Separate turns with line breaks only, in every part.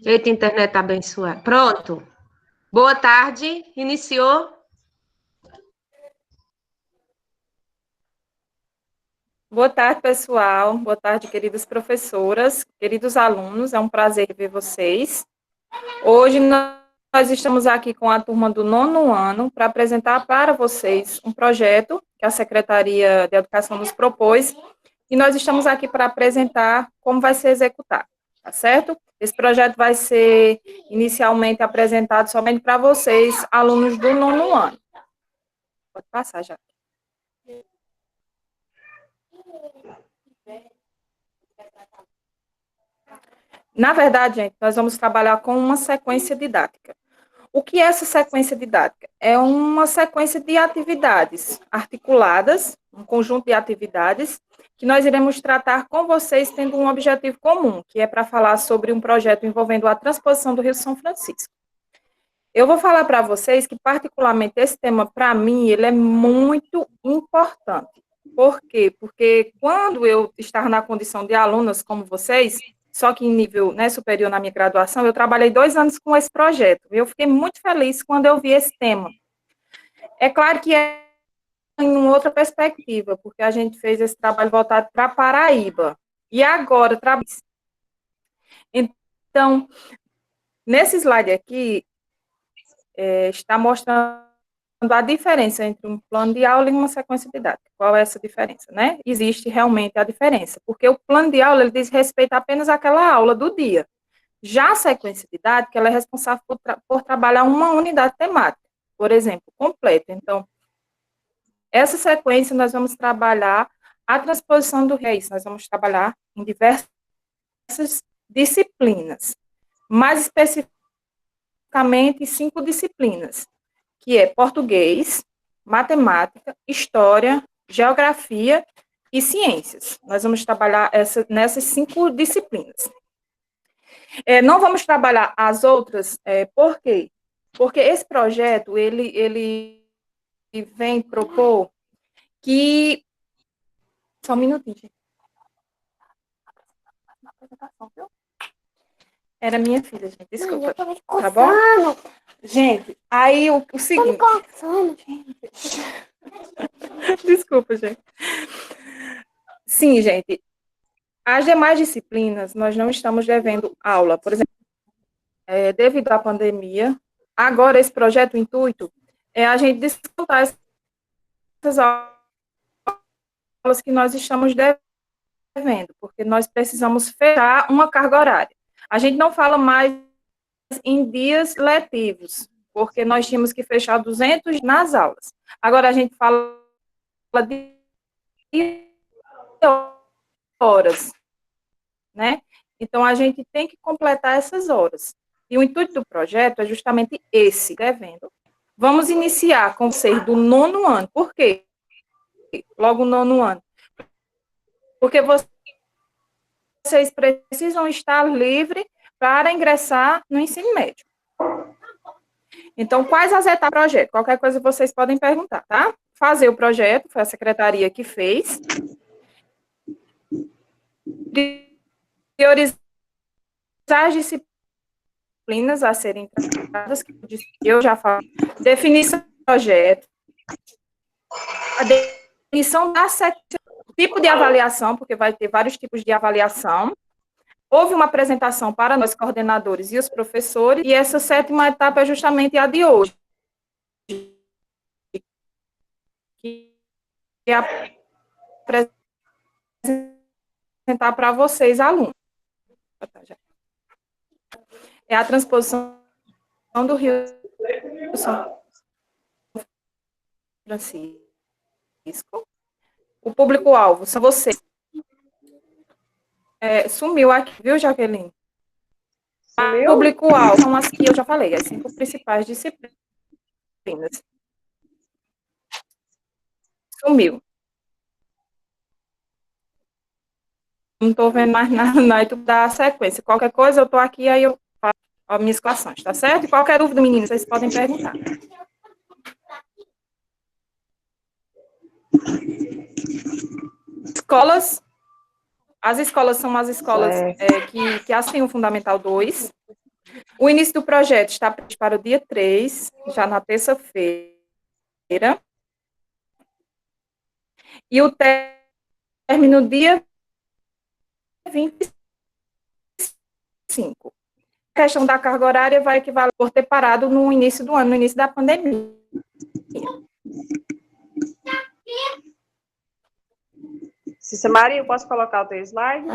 Eita, internet abençoada. Pronto. Boa tarde. Iniciou.
Boa tarde, pessoal. Boa tarde, queridas professoras, queridos alunos. É um prazer ver vocês. Hoje nós estamos aqui com a turma do 9º ano para apresentar para vocês um projeto que a Secretaria de Educação nos propôs e nós estamos aqui para apresentar como vai ser executado, tá certo? Esse projeto vai ser inicialmente apresentado somente para vocês, alunos do 9º ano. Pode passar já. Na verdade, gente, nós vamos trabalhar com uma sequência didática. O que é essa sequência didática? É uma sequência de atividades articuladas, um conjunto de atividades, que nós iremos tratar com vocês tendo um objetivo comum, que é para falar sobre um projeto envolvendo a transposição do Rio São Francisco. Eu vou falar para vocês que, particularmente, esse tema, para mim, ele é muito importante. Por quê? Porque quando eu estava na condição de alunas como vocês, só que em nível, né, superior na minha graduação, eu trabalhei 2 anos com esse projeto. Eu fiquei muito feliz quando eu vi esse tema. É claro que é em uma outra perspectiva, porque a gente fez esse trabalho voltado para Paraíba. E agora, então, nesse slide aqui, está mostrando a diferença entre um plano de aula e uma sequência didática. Qual é essa diferença, né? Existe realmente a diferença, porque o plano de aula, ele diz respeito apenas àquela aula do dia. Já a sequência didática, ela é responsável por trabalhar uma unidade temática, por exemplo, completa. Então, essa sequência nós vamos trabalhar a transposição do REIS, nós vamos trabalhar em diversas disciplinas, mais especificamente 5 disciplinas, que é português, matemática, história, geografia e ciências. Nós vamos trabalhar nessas 5 disciplinas. Não vamos trabalhar as outras, por quê? Porque esse projeto, ele vem propor que... Só um minutinho, gente. Era minha filha, gente, desculpa. Tá bom? Gente, aí o seguinte... Desculpa, gente. Sim, gente. As demais disciplinas, nós não estamos devendo aula. Por exemplo, devido à pandemia, agora esse projeto, o intuito, é a gente descontar essas aulas que nós estamos devendo, porque nós precisamos fechar uma carga horária. A gente não fala mais em dias letivos, porque nós tínhamos que fechar 200 nas aulas. Agora a gente fala de horas, né? Então, a gente tem que completar essas horas. E o intuito do projeto é justamente esse, devendo. Vamos iniciar com vocês do 9º ano. Por quê? Logo no 9º ano. Porque vocês precisam estar livres para ingressar no ensino médio. Então, quais as etapas do projeto? Qualquer coisa vocês podem perguntar, tá? Fazer o projeto, foi a secretaria que fez. Priorizar as disciplinas a serem tratadas, que eu já falei. Definição do projeto. A definição da sequência, tipo de avaliação, porque vai ter vários tipos de avaliação. Houve uma apresentação para nós, coordenadores e os professores, e essa 7ª etapa é justamente a de hoje, que é apresentar para vocês, alunos. É a transposição do Rio São Francisco. O público-alvo são vocês. Sumiu aqui, viu, Jaqueline? O público-alvo são as que eu já falei, as 5 principais disciplinas. Sumiu. Não estou vendo mais nada, não, tu dá a sequência. Qualquer coisa, eu estou aqui, aí eu faço as minhas equações, tá certo? E qualquer dúvida, meninas, vocês podem perguntar. As escolas são as escolas que assinem o Fundamental 2, O início do projeto está previsto para o dia 3, já na terça-feira, e o término dia 25. A questão da carga horária vai equivaler por ter parado no início do ano, no início da pandemia.
Cícia Maria, eu posso colocar o teu slide?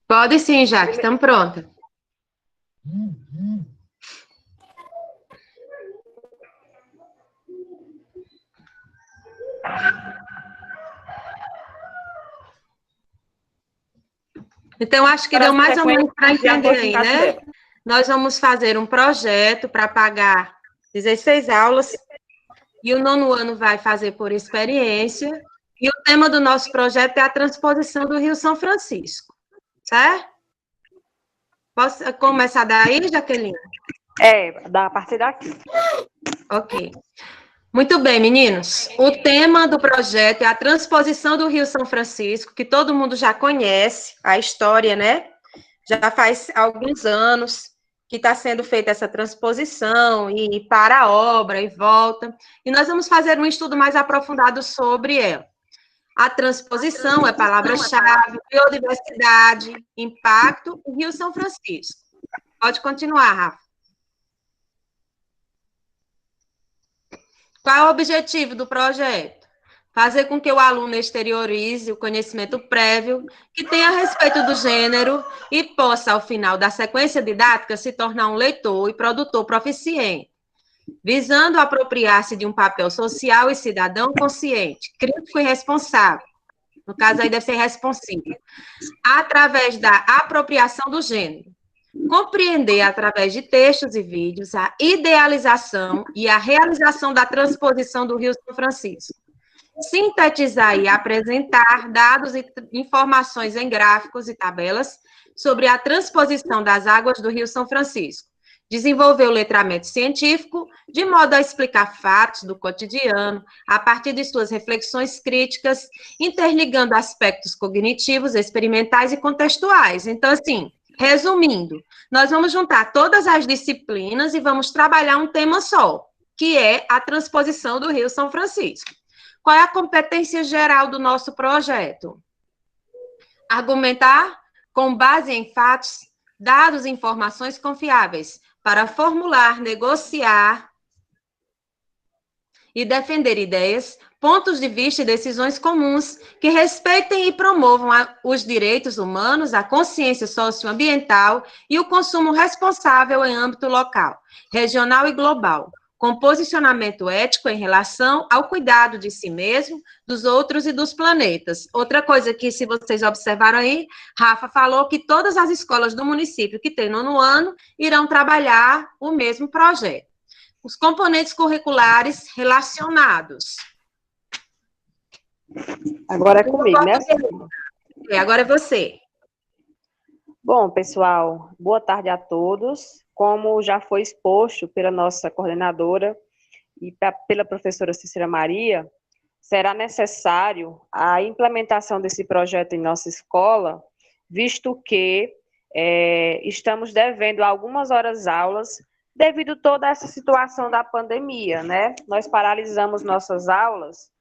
Pode sim, Jaque, estamos prontas. Então, acho que deu mais ou menos para entender aí, né? Nós vamos fazer um projeto para pagar 16 aulas, e o 9º ano vai fazer por experiência, e o tema do nosso projeto é a transposição do Rio São Francisco, certo? Posso começar daí, Jaqueline?
A partir daqui.
Ok. Muito bem, meninos. O tema do projeto é a transposição do Rio São Francisco, que todo mundo já conhece, a história, né? Já faz alguns anos que está sendo feita essa transposição, e para a obra e volta. E nós vamos fazer um estudo mais aprofundado sobre ela. A transposição é palavra-chave, biodiversidade, impacto e Rio São Francisco. Pode continuar, Rafa. Qual é o objetivo do projeto? Fazer com que o aluno exteriorize o conhecimento prévio que tem a respeito do gênero e possa, ao final da sequência didática, se tornar um leitor e produtor proficiente, visando apropriar-se de um papel social e cidadão consciente, crítico e responsável. No caso aí deve ser responsivo, através da apropriação do gênero. Compreender, através de textos e vídeos, a idealização e a realização da transposição do Rio São Francisco. Sintetizar e apresentar dados e informações em gráficos e tabelas sobre a transposição das águas do Rio São Francisco. Desenvolver o letramento científico, de modo a explicar fatos do cotidiano, a partir de suas reflexões críticas, interligando aspectos cognitivos, experimentais e contextuais. Então, assim, resumindo, nós vamos juntar todas as disciplinas e vamos trabalhar um tema só, que é a transposição do Rio São Francisco. Qual é a competência geral do nosso projeto? Argumentar com base em fatos, dados e informações confiáveis, para formular, negociar e defender ideias, pontos de vista e decisões comuns que respeitem e promovam os direitos humanos, a consciência socioambiental e o consumo responsável em âmbito local, regional e global, com posicionamento ético em relação ao cuidado de si mesmo, dos outros e dos planetas. Outra coisa que, se vocês observaram aí, Rafa falou que todas as escolas do município que tem 9º ano irão trabalhar o mesmo projeto. Os componentes curriculares relacionados.
Agora é comigo, né?
Agora é você.
Bom, pessoal, boa tarde a todos. Como já foi exposto pela nossa coordenadora e pela professora Cícera Maria, será necessário a implementação desse projeto em nossa escola, visto que estamos devendo algumas horas-aulas devido a toda essa situação da pandemia, né? Nós paralisamos nossas aulas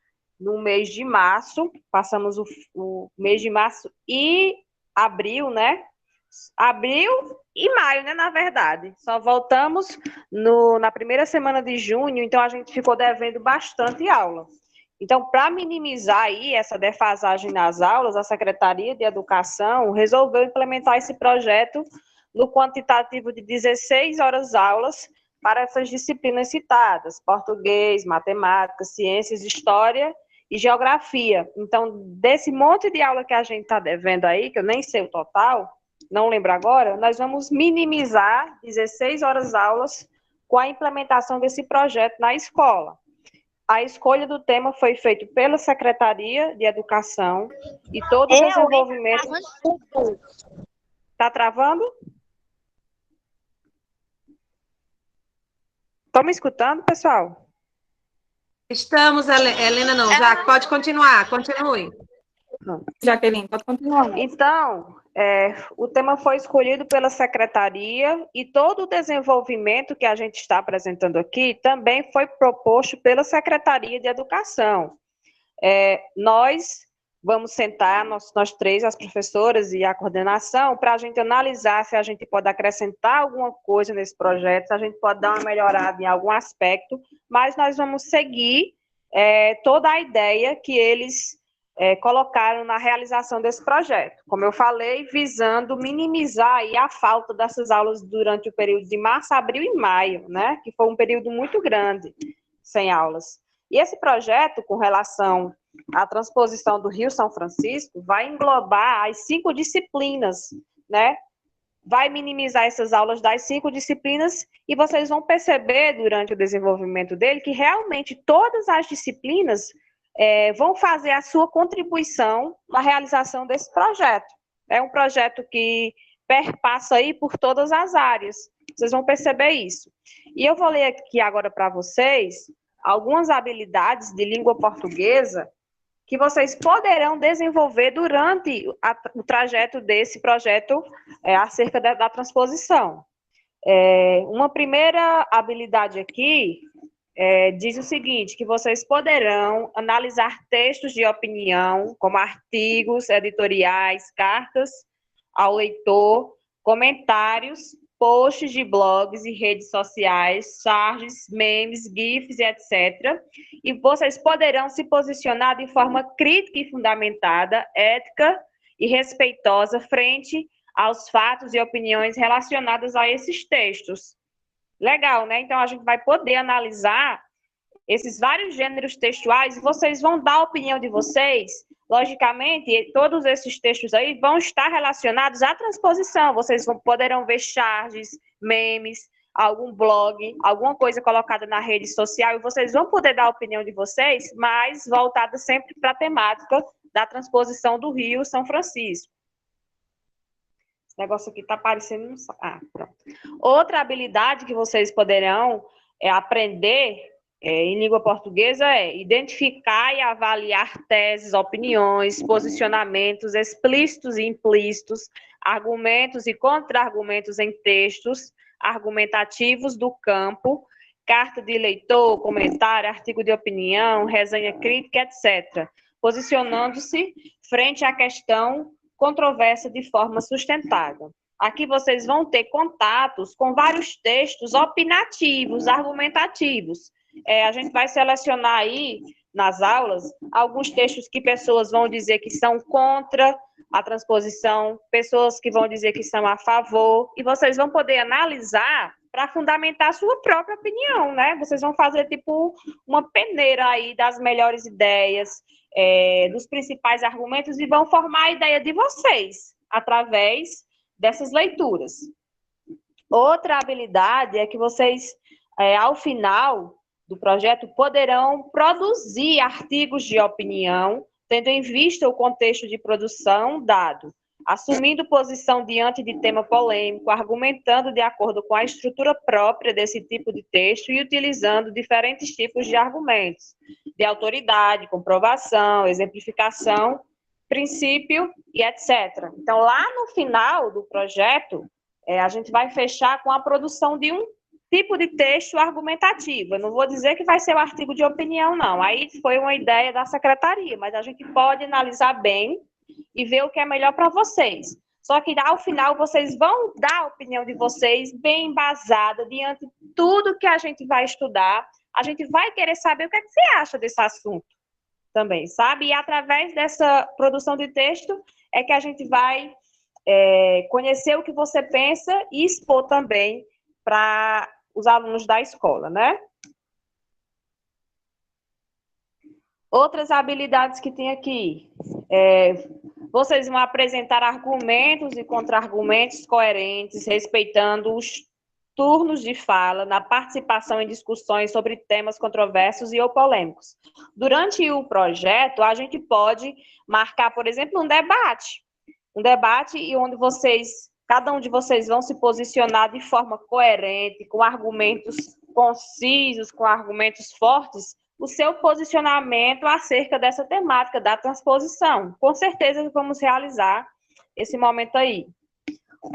no mês de março, passamos o mês de março e abril, né? Abril e maio, né, na verdade. Só voltamos na primeira semana de junho, então a gente ficou devendo bastante aula. Então, para minimizar aí essa defasagem nas aulas, a Secretaria de Educação resolveu implementar esse projeto no quantitativo de 16 horas-aulas para essas disciplinas citadas: português, matemática, ciências, história e geografia. Então, desse monte de aula que a gente está devendo aí, que eu nem sei o total, não lembro agora, nós vamos minimizar 16 horas-aulas com a implementação desse projeto na escola. A escolha do tema foi feita pela Secretaria de Educação e todo o desenvolvimento... Está travando? Estão me escutando, pessoal?
Estamos, Helena não, já pode continuar, continue.
Jaqueline, pode continuar.
Então, o tema foi escolhido pela secretaria e todo o desenvolvimento que a gente está apresentando aqui também foi proposto pela Secretaria de Educação. Nós vamos sentar, nós três, as professoras e a coordenação, para a gente analisar se a gente pode acrescentar alguma coisa nesse projeto, se a gente pode dar uma melhorada em algum aspecto, mas nós vamos seguir toda a ideia que eles colocaram na realização desse projeto. Como eu falei, visando minimizar aí a falta dessas aulas durante o período de março, abril e maio, né, que foi um período muito grande sem aulas. E esse projeto, com relação à transposição do Rio São Francisco, vai englobar as 5 disciplinas, né? Vai minimizar essas aulas das 5 disciplinas e vocês vão perceber durante o desenvolvimento dele que realmente todas as disciplinas vão fazer a sua contribuição na realização desse projeto. É um projeto que perpassa aí por todas as áreas. Vocês vão perceber isso. E eu vou ler aqui agora para vocês algumas habilidades de língua portuguesa que vocês poderão desenvolver durante o trajeto desse projeto acerca da transposição. Uma primeira habilidade aqui diz o seguinte, que vocês poderão analisar textos de opinião, como artigos, editoriais, cartas ao leitor, comentários, posts de blogs e redes sociais, charges, memes, GIFs, etc. E vocês poderão se posicionar de forma crítica e fundamentada, ética e respeitosa frente aos fatos e opiniões relacionadas a esses textos. Legal, né? Então, a gente vai poder analisar esses vários gêneros textuais e vocês vão dar a opinião de vocês. Logicamente, todos esses textos aí vão estar relacionados à transposição. Vocês poderão ver charges, memes, algum blog, alguma coisa colocada na rede social e vocês vão poder dar a opinião de vocês, mas voltada sempre para a temática da transposição do Rio São Francisco. Esse negócio aqui está aparecendo no... pronto. Outra habilidade que vocês poderão aprender em língua portuguesa é identificar e avaliar teses, opiniões, posicionamentos explícitos e implícitos, argumentos e contra-argumentos em textos argumentativos do campo, carta de leitor, comentário, artigo de opinião, resenha crítica, etc., posicionando-se frente à questão controversa de forma sustentada. Aqui vocês vão ter contatos com vários textos opinativos, argumentativos. A gente vai selecionar aí, nas aulas, alguns textos que pessoas vão dizer que são contra a transposição, pessoas que vão dizer que são a favor, e vocês vão poder analisar para fundamentar a sua própria opinião, né? Vocês vão fazer, tipo, uma peneira aí das melhores ideias, dos principais argumentos, e vão formar a ideia de vocês, através dessas leituras. Outra habilidade é que vocês, ao final do projeto, poderão produzir artigos de opinião, tendo em vista o contexto de produção dado, assumindo posição diante de tema polêmico, argumentando de acordo com a estrutura própria desse tipo de texto e utilizando diferentes tipos de argumentos, de autoridade, comprovação, exemplificação, princípio e etc. Então, lá no final do projeto, a gente vai fechar com a produção de um tipo de texto argumentativo. Eu não vou dizer que vai ser um artigo de opinião, não. Aí foi uma ideia da secretaria, mas a gente pode analisar bem e ver o que é melhor para vocês. Só que, ao final, vocês vão dar a opinião de vocês bem embasada diante de tudo que a gente vai estudar. A gente vai querer saber o que é que você acha desse assunto também, sabe? E através dessa produção de texto é que a gente vai conhecer o que você pensa e expor também para os alunos da escola, né? Outras habilidades que tem aqui. Vocês vão apresentar argumentos e contra-argumentos coerentes, respeitando os turnos de fala na participação em discussões sobre temas controversos e ou polêmicos. Durante o projeto, a gente pode marcar, por exemplo, um debate e onde cada um de vocês vão se posicionar de forma coerente, com argumentos concisos, com argumentos fortes, o seu posicionamento acerca dessa temática da transposição. Com certeza vamos realizar esse momento aí.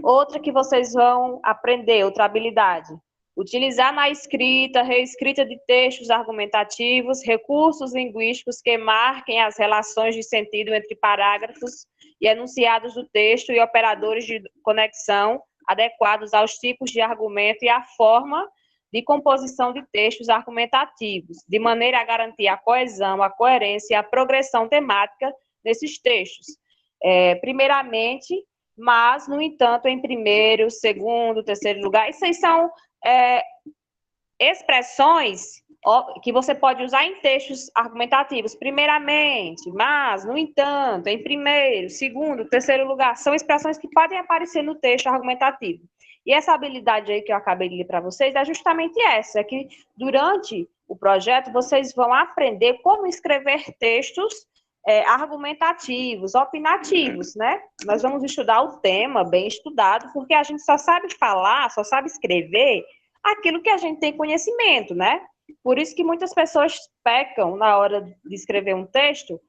Outra que vocês vão aprender, outra habilidade, utilizar na escrita, reescrita de textos argumentativos, recursos linguísticos que marquem as relações de sentido entre parágrafos e enunciados do texto e operadores de conexão adequados aos tipos de argumento e à forma de composição de textos argumentativos, de maneira a garantir a coesão, a coerência e a progressão temática desses textos. Primeiramente, mas, no entanto, em primeiro, segundo, terceiro lugar, isso aí são expressões que você pode usar em textos argumentativos. Primeiramente, mas, no entanto, em primeiro, segundo, terceiro lugar, são expressões que podem aparecer no texto argumentativo. E essa habilidade aí que eu acabei de ler para vocês é justamente essa, é que durante o projeto vocês vão aprender como escrever textos argumentativos, opinativos, né? Nós vamos estudar o tema bem estudado, porque a gente só sabe falar, só sabe escrever aquilo que a gente tem conhecimento, né? Por isso que muitas pessoas pecam na hora de escrever um texto,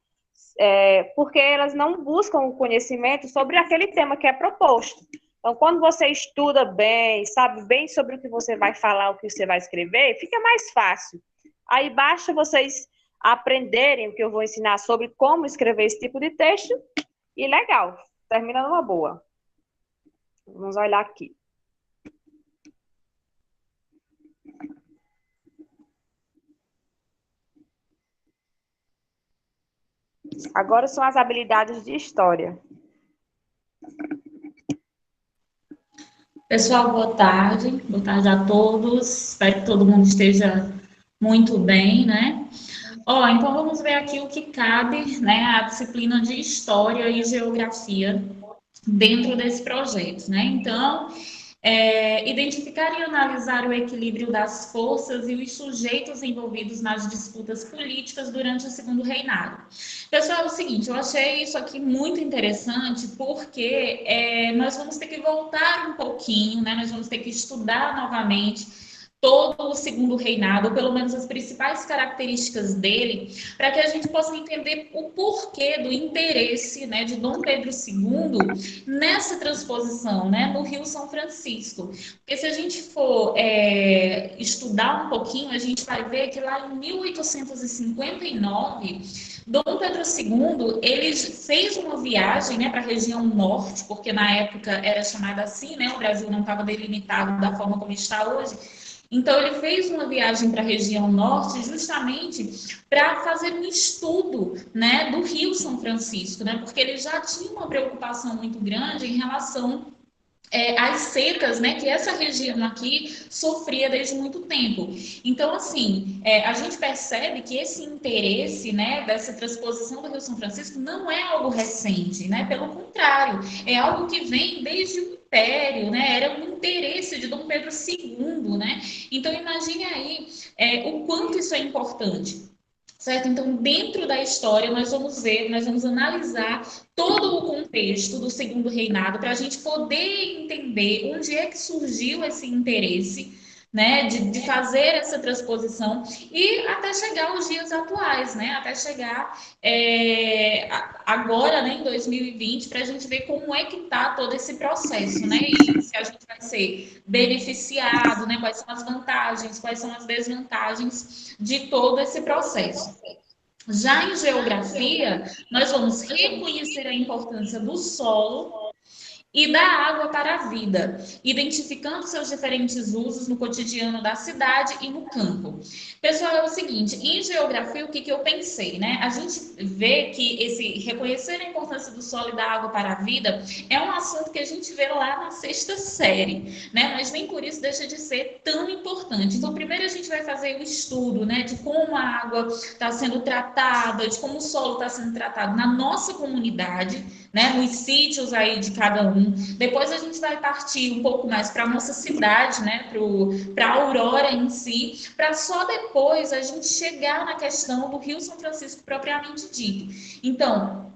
porque elas não buscam o conhecimento sobre aquele tema que é proposto. Então, quando você estuda bem, sabe bem sobre o que você vai falar, o que você vai escrever, fica mais fácil. Aí basta vocês aprenderem o que eu vou ensinar sobre como escrever esse tipo de texto e legal, termina numa boa. Vamos olhar aqui. Agora são as habilidades de história.
Pessoal, boa tarde. Boa tarde a todos. Espero que todo mundo esteja muito bem, né? Então vamos ver aqui o que cabe, né, a disciplina de História e Geografia dentro desse projeto, né? Então, identificar e analisar o equilíbrio das forças e os sujeitos envolvidos nas disputas políticas durante o Segundo Reinado. Pessoal, é o seguinte, eu achei isso aqui muito interessante porque nós vamos ter que voltar um pouquinho, né? Nós vamos ter que estudar novamente todo o Segundo Reinado, ou pelo menos as principais características dele, para que a gente possa entender o porquê do interesse, né, de Dom Pedro II nessa transposição, né, no Rio São Francisco. Porque se a gente for estudar um pouquinho, a gente vai ver que lá em 1859, Dom Pedro II, ele fez uma viagem, né, para a região norte, porque na época era chamada assim, né, o Brasil não estava delimitado da forma como está hoje. Então, ele fez uma viagem para a região norte justamente para fazer um estudo, né, do Rio São Francisco, né, porque ele já tinha uma preocupação muito grande em relação às secas, né, que essa região aqui sofria desde muito tempo. Então, assim, a gente percebe que esse interesse, né, dessa transposição do Rio São Francisco não é algo recente, né, pelo contrário, é algo que vem desde o Império, né, era um interesse de Dom Pedro II, né, então imagine aí o quanto isso é importante. Certo? Então, dentro da história, nós vamos analisar todo o contexto do Segundo Reinado para a gente poder entender onde é que surgiu esse interesse, né, de fazer essa transposição e até chegar aos dias atuais, né, até chegar agora, né, em 2020, para a gente ver como é que está todo esse processo, né, e se a gente vai ser beneficiado, né, quais são as vantagens, quais são as desvantagens de todo esse processo. Já em geografia, nós vamos reconhecer a importância do solo e da água para a vida, identificando seus diferentes usos no cotidiano da cidade e no campo. Pessoal, é o seguinte, em geografia, o que eu pensei, né? A gente vê que esse reconhecer a importância do solo e da água para a vida é um assunto que a gente vê lá na 6ª série, né? Mas nem por isso deixa de ser tão importante. Então, primeiro a gente vai fazer o estudo, né, de como a água está sendo tratada, de como o solo está sendo tratado na nossa comunidade, né, nos sítios aí de cada um. Depois a gente vai partir um pouco mais para a nossa cidade, né, para a Aurora em si, para só depois a gente chegar na questão do Rio São Francisco propriamente dito. Então,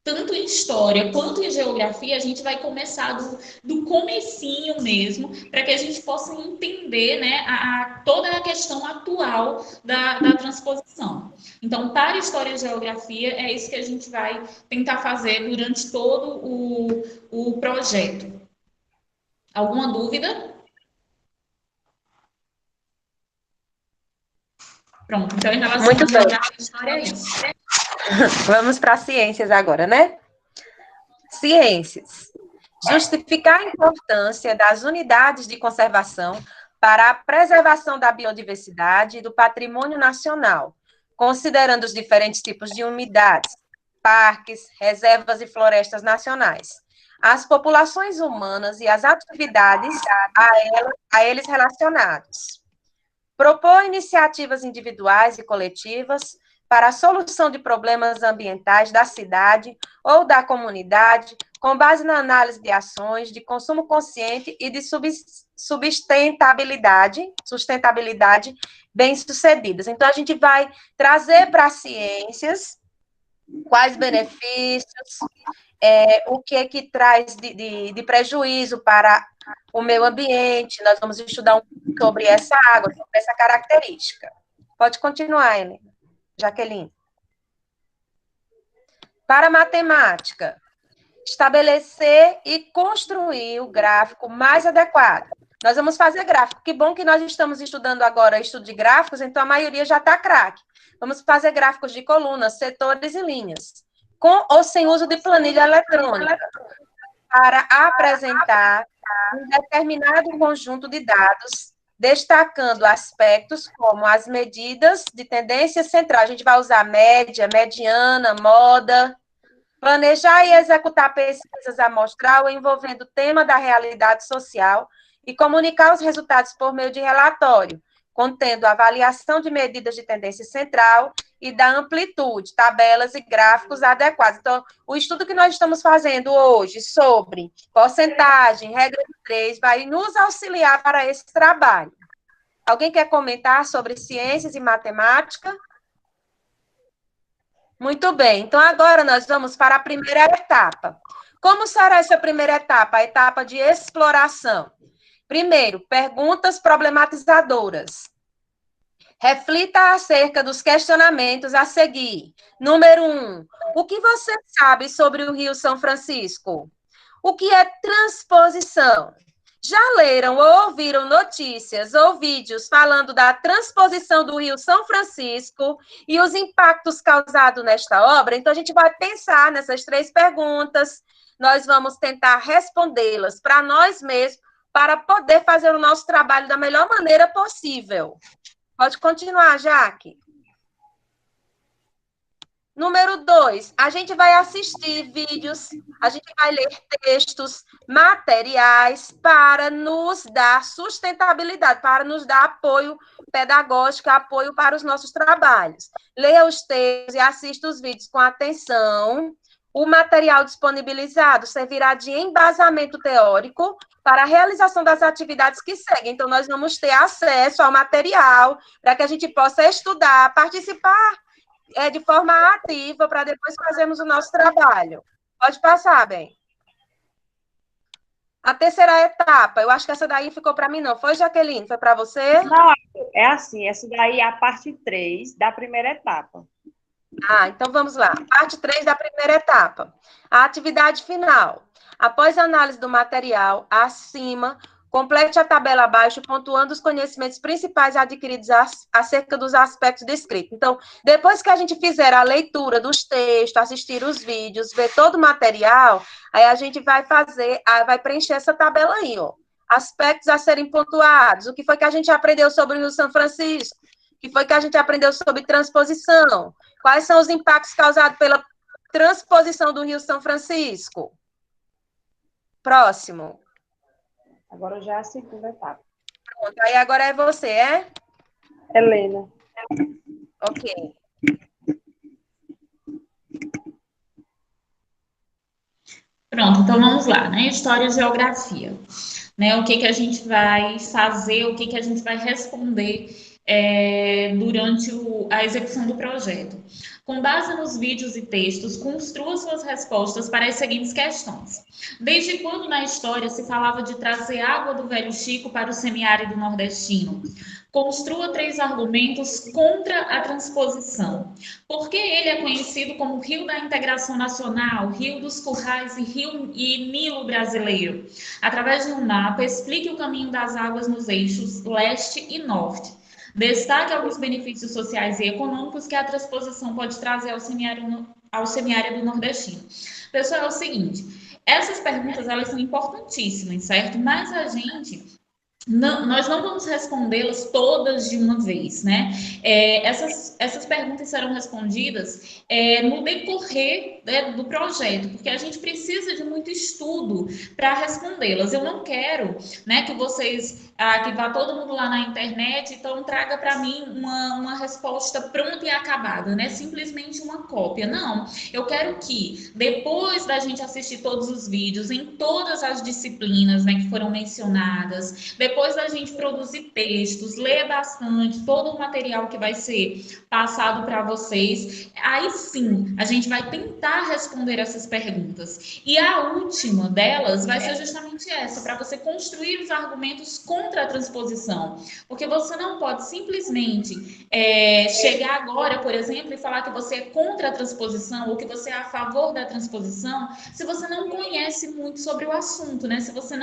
tanto em história quanto em geografia, a gente vai começar do comecinho mesmo, para que a gente possa entender, né, toda a questão atual da transposição. Então, para história e geografia, é isso que a gente vai tentar fazer durante todo o projeto. Alguma dúvida? Pronto, então em relação à geografia e história é isso.
Vamos para ciências agora, né? Ciências. Justificar a importância das unidades de conservação para a preservação da biodiversidade e do patrimônio nacional, considerando os diferentes tipos de unidades, parques, reservas e florestas nacionais, as populações humanas e as atividades a eles relacionados. Propor iniciativas individuais e coletivas para a solução de problemas ambientais da cidade ou da comunidade, com base na análise de ações de consumo consciente e de sustentabilidade bem-sucedidas. Então, a gente vai trazer para as ciências quais benefícios, o que é que traz de prejuízo para o meio ambiente. Nós vamos estudar um pouco sobre essa água, sobre essa característica. Pode continuar, Helena. Jaqueline. Para matemática, estabelecer e construir o gráfico mais adequado. Nós vamos fazer gráfico. Que bom que nós estamos estudando agora estudo de gráficos, então a maioria já está craque. Vamos fazer gráficos de colunas, setores e linhas, com ou sem uso de planilha eletrônica, para apresentar um determinado conjunto de dados, destacando aspectos como as medidas de tendência central. A gente vai usar média, mediana, moda. Planejar e executar pesquisas amostral envolvendo o tema da realidade social e comunicar os resultados por meio de relatório, contendo avaliação de medidas de tendência central e da amplitude, tabelas e gráficos adequados. Então, o estudo que nós estamos fazendo hoje sobre porcentagem, regra de 3, vai nos auxiliar para esse trabalho. Alguém quer comentar sobre ciências e matemática? Muito bem, então agora nós vamos para a primeira etapa. Como será essa primeira etapa? A etapa de exploração. Primeiro, perguntas problematizadoras. Reflita acerca dos questionamentos a seguir. Número 1. O que você sabe sobre o Rio São Francisco? O que é transposição? Já leram ou ouviram notícias ou vídeos falando da transposição do Rio São Francisco e os impactos causados nesta obra? Então, a gente vai pensar nessas 3 perguntas, nós vamos tentar respondê-las para nós mesmos, para poder fazer o nosso trabalho da melhor maneira possível. Pode continuar, Jaque. Número 2, a gente vai assistir vídeos, a gente vai ler textos, materiais para nos dar sustentabilidade, para nos dar apoio pedagógico, apoio para os nossos trabalhos. Leia os textos e assista os vídeos com atenção. O material disponibilizado servirá de embasamento teórico para a realização das atividades que seguem. Então, nós vamos ter acesso ao material para que a gente possa estudar, participar de forma ativa, para depois fazermos o nosso trabalho. Pode passar, bem. A terceira etapa, eu acho que essa daí ficou para mim, não. Foi, Jaqueline? Foi para você?
Não, é assim, essa daí é a parte 3 da primeira etapa.
Então vamos lá. Parte 3 da primeira etapa. A atividade final. Após a análise do material, acima, complete a tabela abaixo, pontuando os conhecimentos principais adquiridos acerca dos aspectos descritos. Então, depois que a gente fizer a leitura dos textos, assistir os vídeos, ver todo o material, aí a gente vai preencher essa tabela aí, ó. Aspectos a serem pontuados. O que foi que a gente aprendeu sobre o Rio São Francisco? O que foi que a gente aprendeu sobre transposição? Quais são os impactos causados pela transposição do Rio São Francisco? Próximo.
Agora já é a segunda etapa.
Pronto, aí agora é você, é?
Helena.
Ok.
Pronto, então vamos lá, né? História e geografia. Né? O que a gente vai fazer, o que a gente vai responder durante a execução do projeto. Com base nos vídeos e textos, construa suas respostas para as seguintes questões. Desde quando na história se falava de trazer água do Velho Chico para o semiárido nordestino? Construa 3 argumentos contra a transposição. Por que ele é conhecido como Rio da Integração Nacional, Rio dos Currais e Nilo brasileiro? Através de um mapa, explique o caminho das águas nos eixos leste e norte. Destaque alguns benefícios sociais e econômicos que a transposição pode trazer ao semiárido nordestino. Pessoal, é o seguinte, essas perguntas elas são importantíssimas, certo? Mas a gente... nós não vamos respondê-las todas de uma vez, né? Essas perguntas serão respondidas no decorrer, né, do projeto, porque a gente precisa de muito estudo para respondê-las. Eu não quero, né, que vocês, que vá todo mundo lá na internet, então traga para mim uma resposta pronta e acabada, né? Simplesmente uma cópia. Não, eu quero que, depois da gente assistir todos os vídeos, em todas as disciplinas, né, que foram mencionadas, depois da gente produzir textos, ler bastante todo o material que vai ser passado para vocês, aí sim a gente vai tentar responder essas perguntas. E a última delas vai ser justamente essa, para você construir os argumentos contra a transposição. Porque você não pode simplesmente chegar agora, por exemplo, e falar que você é contra a transposição ou que você é a favor da transposição, se você não conhece muito sobre o assunto, né? Se você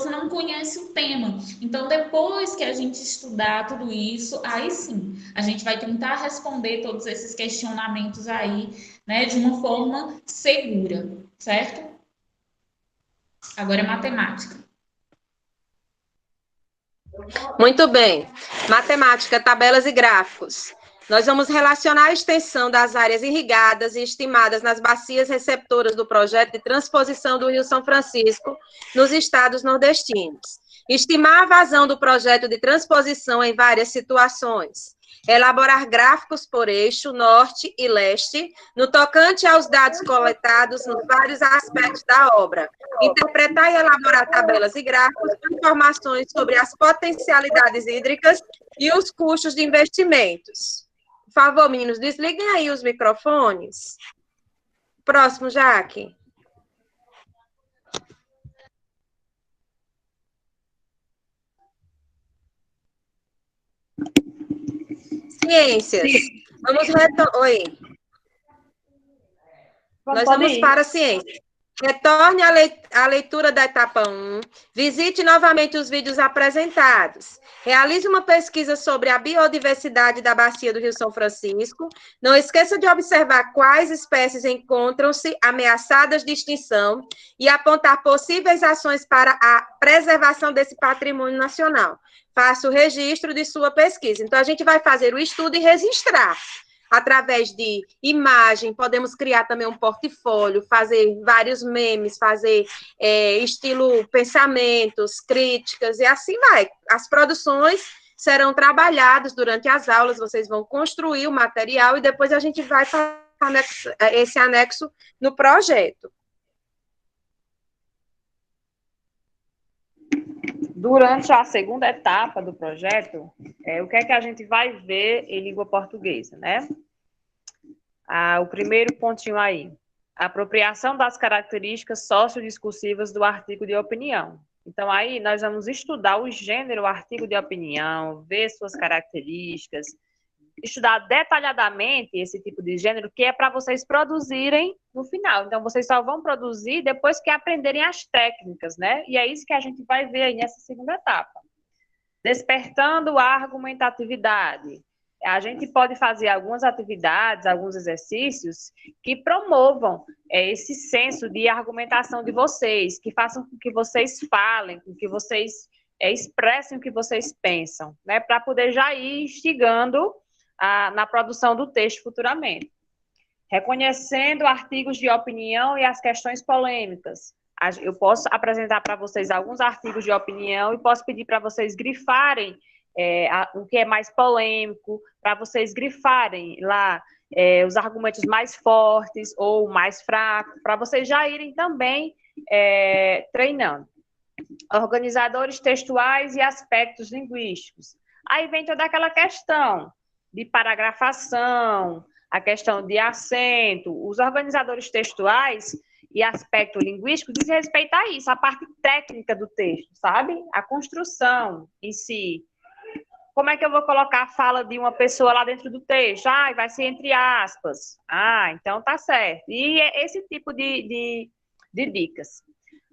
não conhece o tema. Então, depois que a gente estudar tudo isso, aí sim, a gente vai tentar responder todos esses questionamentos aí, né, de uma forma segura, certo? Agora é matemática.
Muito bem. Matemática, tabelas e gráficos. Nós vamos relacionar a extensão das áreas irrigadas e estimadas nas bacias receptoras do projeto de transposição do Rio São Francisco nos estados nordestinos. Estimar a vazão do projeto de transposição em várias situações. Elaborar gráficos por eixo, norte e leste, no tocante aos dados coletados nos vários aspectos da obra. Interpretar e elaborar tabelas e gráficos com informações sobre as potencialidades hídricas e os custos de investimentos. Por favor, meninos, desliguem aí os microfones. Próximo, Jaque. Ciências. Oi. Nós vamos para a ciência. Retorne à leitura da etapa 1. Visite novamente os vídeos apresentados. Realize uma pesquisa sobre a biodiversidade da bacia do Rio São Francisco. Não esqueça de observar quais espécies encontram-se ameaçadas de extinção e apontar possíveis ações para a preservação desse patrimônio nacional. Faça o registro de sua pesquisa. Então, a gente vai fazer o estudo e registrar. Através de imagem, podemos criar também um portfólio, fazer vários memes, fazer estilo pensamentos, críticas, e assim vai. As produções serão trabalhadas durante as aulas, vocês vão construir o material e depois a gente vai fazer esse anexo no projeto.
Durante a segunda etapa do projeto, o que é que a gente vai ver em língua portuguesa, né? O primeiro pontinho aí, a apropriação das características sociodiscursivas do artigo de opinião. Então, aí nós vamos estudar o gênero artigo de opinião, ver suas características, estudar detalhadamente esse tipo de gênero, que é para vocês produzirem no final. Então, vocês só vão produzir depois que aprenderem as técnicas, né? E é isso que a gente vai ver aí nessa segunda etapa. Despertando a argumentatividade. A gente pode fazer algumas atividades, alguns exercícios que promovam esse senso de argumentação de vocês, que façam com que vocês falem, com que vocês expressem o que vocês pensam, né? Para poder já ir instigando na produção do texto futuramente. Reconhecendo artigos de opinião e as questões polêmicas. Eu posso apresentar para vocês alguns artigos de opinião e posso pedir para vocês grifarem o que é mais polêmico, para vocês grifarem lá os argumentos mais fortes ou mais fracos, para vocês já irem também treinando. Organizadores textuais e aspectos linguísticos. Aí vem toda aquela questão de paragrafação, a questão de acento, os organizadores textuais e aspecto linguístico diz respeito a isso, a parte técnica do texto, sabe? A construção em si. Como é que eu vou colocar a fala de uma pessoa lá dentro do texto? Ah, vai ser entre aspas. Ah, então tá certo. E é esse tipo de dicas.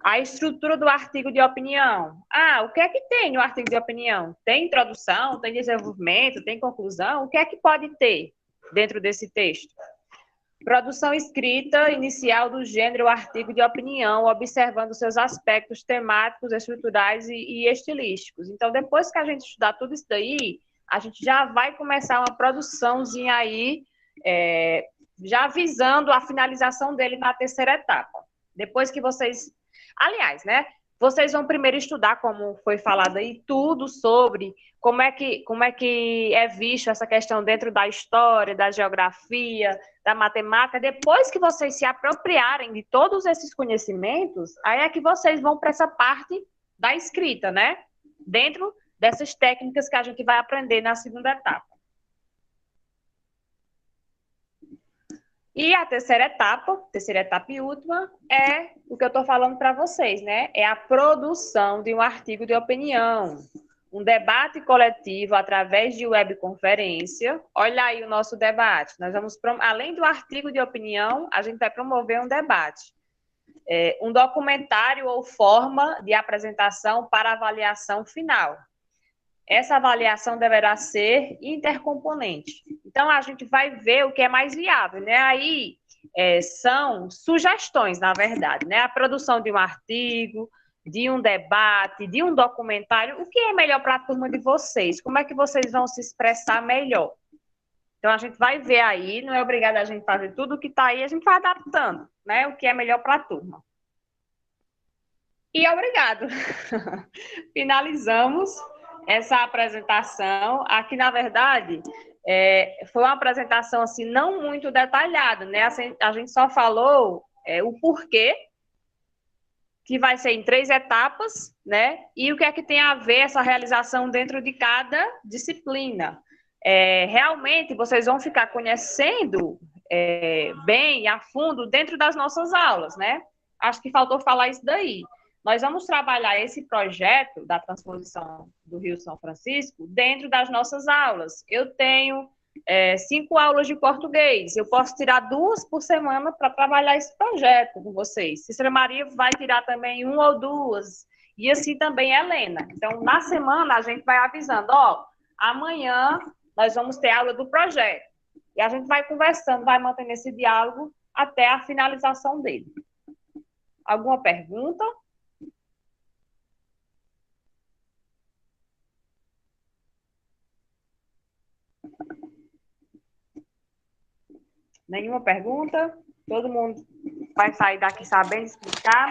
A estrutura do artigo de opinião. Ah, o que é que tem no artigo de opinião? Tem introdução, tem desenvolvimento, tem conclusão? O que é que pode ter dentro desse texto? Produção escrita inicial do gênero artigo de opinião, observando seus aspectos temáticos, estruturais e estilísticos. Então, depois que a gente estudar tudo isso daí, a gente já vai começar uma produçãozinha aí, já visando a finalização dele na terceira etapa. Depois que vocês... Aliás, né? Vocês vão primeiro estudar, como foi falado aí, tudo sobre como é que é visto essa questão dentro da história, da geografia, da matemática. Depois que vocês se apropriarem de todos esses conhecimentos, aí é que vocês vão para essa parte da escrita, né? Dentro dessas técnicas que a gente vai aprender na segunda etapa. E a terceira etapa e última, é o que eu estou falando para vocês, né? É a produção de um artigo de opinião, um debate coletivo através de webconferência. Olha aí o nosso debate. Nós vamos, além do artigo de opinião, a gente vai promover um debate. Um documentário ou forma de apresentação para avaliação final. Essa avaliação deverá ser intercomponente. Então, a gente vai ver o que é mais viável, né? Aí são sugestões, na verdade, né? A produção de um artigo, de um debate, de um documentário. O que é melhor para a turma de vocês? Como é que vocês vão se expressar melhor? Então, a gente vai ver aí, não é obrigado a gente fazer tudo o que está aí, a gente vai adaptando, né? O que é melhor para a turma. E obrigado. Finalizamos essa apresentação. Aqui, na verdade, foi uma apresentação assim, não muito detalhada, né? A gente só falou o porquê, que vai ser em 3 etapas, né? E o que é que tem a ver essa realização dentro de cada disciplina. Realmente, vocês vão ficar conhecendo bem, a fundo, dentro das nossas aulas, né? Acho que faltou falar isso daí. Nós vamos trabalhar esse projeto da transposição do Rio São Francisco dentro das nossas aulas. Eu tenho 5 aulas de português. Eu posso tirar 2 por semana para trabalhar esse projeto com vocês. Cícera Maria vai tirar também 1 ou 2. E assim também Helena. Então, na semana, a gente vai avisando, amanhã nós vamos ter aula do projeto. E a gente vai conversando, vai mantendo esse diálogo até a finalização dele. Alguma pergunta? Nenhuma pergunta? Todo mundo vai sair daqui sabendo explicar?